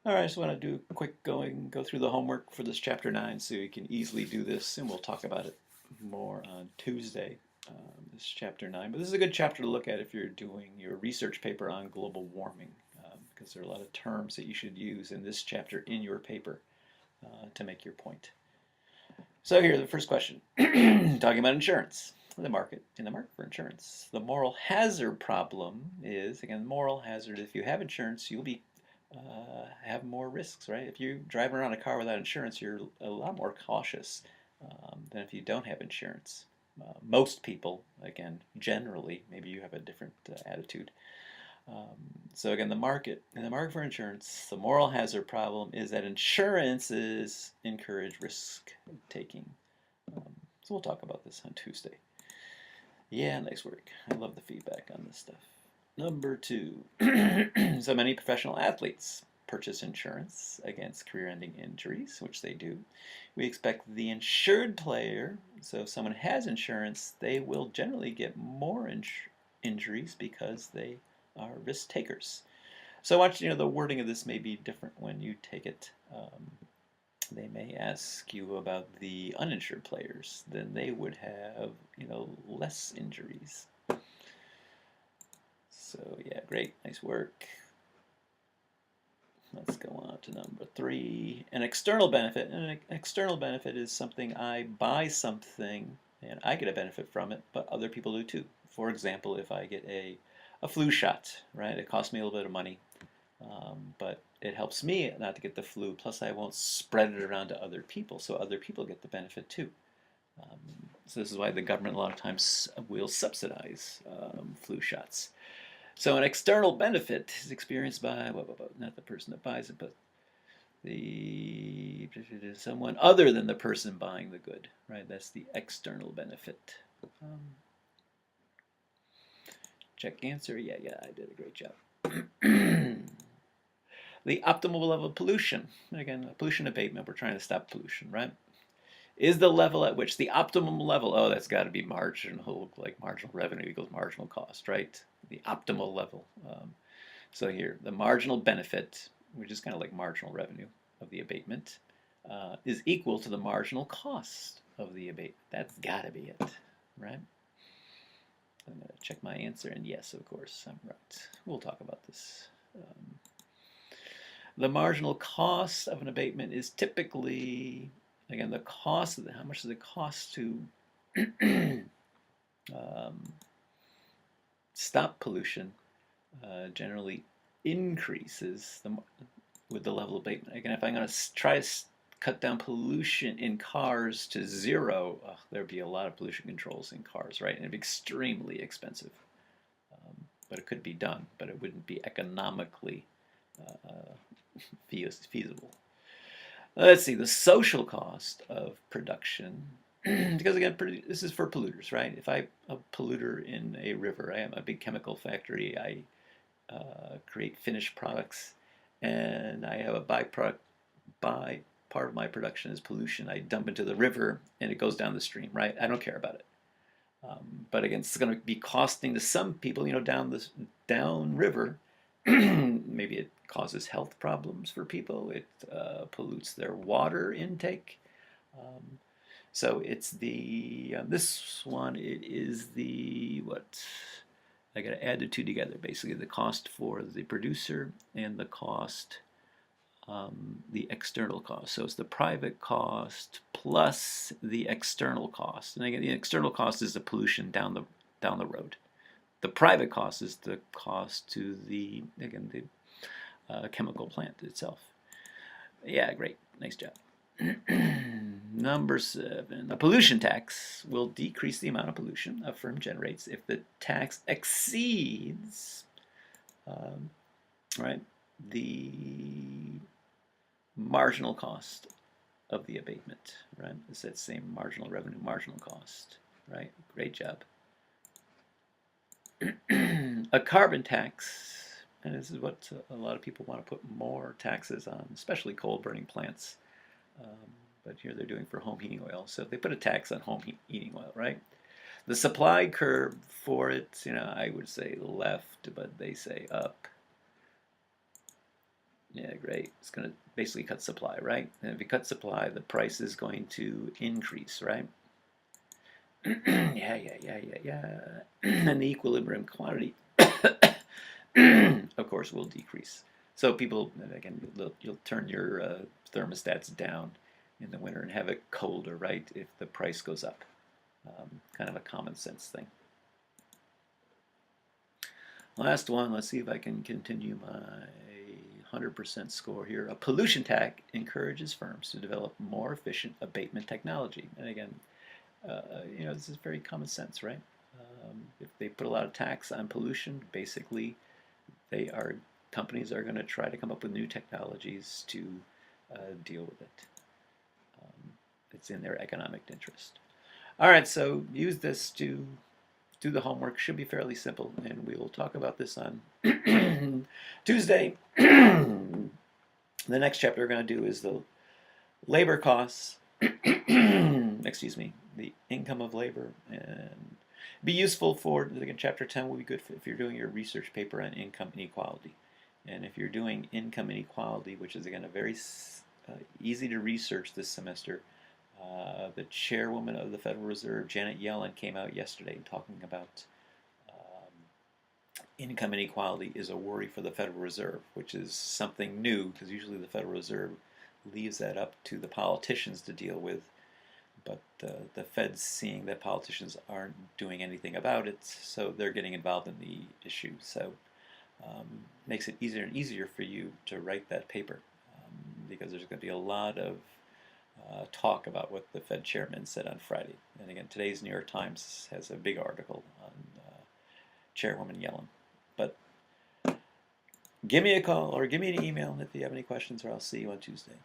All right, I just want to do a quick go through the homework for this chapter 9 so you can easily do this, and we'll talk about it more on Tuesday, this chapter 9. But this is a good chapter to look at if you're doing your research paper on global warming, because there are a lot of terms that you should use in this chapter in your paper to make your point. So here, the first question, talking about insurance. In the market for insurance, the moral hazard problem is, again, moral hazard. If you have insurance, you'll be have more risks, right? If you're driving around a car without insurance, you're a lot more cautious than if you don't have insurance. Most people, again, generally, maybe you have a different attitude. So again, in the market for insurance, the moral hazard problem is that insurances encourage risk taking. So we'll talk about this on Tuesday. Yeah, nice work. I love the feedback on this stuff. Number 2. So many professional athletes purchase insurance against career-ending injuries, which they do. We expect the insured player, so if someone has insurance, they will generally get more injuries because they are risk takers. So watch, the wording of this may be different when you take it. They may ask you about the uninsured players, then they would have, less injuries. So yeah, great, nice work. Let's go on to number 3. An external benefit. And an external benefit is something I buy something and I get a benefit from it, but other people do too. For example, if I get a flu shot, right? It costs me a little bit of money, but it helps me not to get the flu. Plus, I won't spread it around to other people, so other people get the benefit too. So this is why the government a lot of times will subsidize flu shots. So an external benefit is experienced by not the person that buys it, but the someone other than the person buying the good, right? That's the external benefit. Check answer. Yeah, I did a great job. The optimal level of pollution. Again, pollution abatement. We're trying to stop pollution, right? Is the level at which the optimum level, oh, that's got to be marginal, like marginal revenue equals marginal cost, right? The optimal level. So here, the marginal benefit, which is kind of like marginal revenue of the abatement, is equal to the marginal cost of the abatement. That's got to be it, right? I'm going to check my answer, and yes, of course, I'm right. We'll talk about this. The marginal cost of an abatement is typically, again, the cost of how much does it cost to stop pollution generally increases with the level of abatement. Again, if I'm going to try to cut down pollution in cars to zero, there'd be a lot of pollution controls in cars, right? And it'd be extremely expensive. But it could be done, but it wouldn't be economically feasible. Let's see, the social cost of production, because again, this is for polluters, right? If I'm a polluter in a river, I am a big chemical factory, I create finished products, and I have a byproduct. Part of my production is pollution. I dump into the river, and it goes down the stream, right? I don't care about it. But again, it's going to be costing to some people, down river. Maybe it causes health problems for people. It pollutes their water intake. So it's this one. It is the what? I got to add the two together. Basically, the cost for the producer and the cost, the external cost. So it's the private cost plus the external cost. And again, the external cost is the pollution down the road. The private cost is the cost to the chemical plant itself. Yeah, great, nice job. Number 7, a pollution tax will decrease the amount of pollution a firm generates if the tax exceeds, right, the marginal cost of the abatement, right? It's that same marginal revenue, marginal cost, right? Great job. A carbon tax, and this is what a lot of people want to put more taxes on, especially coal-burning plants. But here they're doing for home heating oil. So they put a tax on home heating oil, right? The supply curve for it, I would say left, but they say up. Yeah, great. It's going to basically cut supply, right? And if you cut supply, the price is going to increase, right? Yeah. And the equilibrium quantity, of course, will decrease. So people, again, you'll turn your thermostats down in the winter and have it colder, right? If the price goes up, kind of a common sense thing. Last one. Let's see if I can continue my 100% score here. A pollution tax encourages firms to develop more efficient abatement technology. And again, this is very common sense, right? If they put a lot of tax on pollution, basically, companies are going to try to come up with new technologies to deal with it. It's in their economic interest. All right, so use this to do the homework. Should be fairly simple, and we will talk about this on Tuesday. The next chapter we're going to do is the labor costs. Excuse me, the income of labor, and be useful for, again, chapter 10 will be good if you're doing your research paper on income inequality. And if you're doing income inequality, which is again a very easy to research this semester, the chairwoman of the Federal Reserve, Janet Yellen, came out yesterday talking about income inequality is a worry for the Federal Reserve, which is something new because usually the Federal Reserve leaves that up to the politicians to deal with. But the Fed's seeing that politicians aren't doing anything about it, so they're getting involved in the issue. So makes it easier and easier for you to write that paper because there's going to be a lot of talk about what the Fed chairman said on Friday. And again, today's New York Times has a big article on Chairwoman Yellen. But give me a call or give me an email if you have any questions, or I'll see you on Tuesday.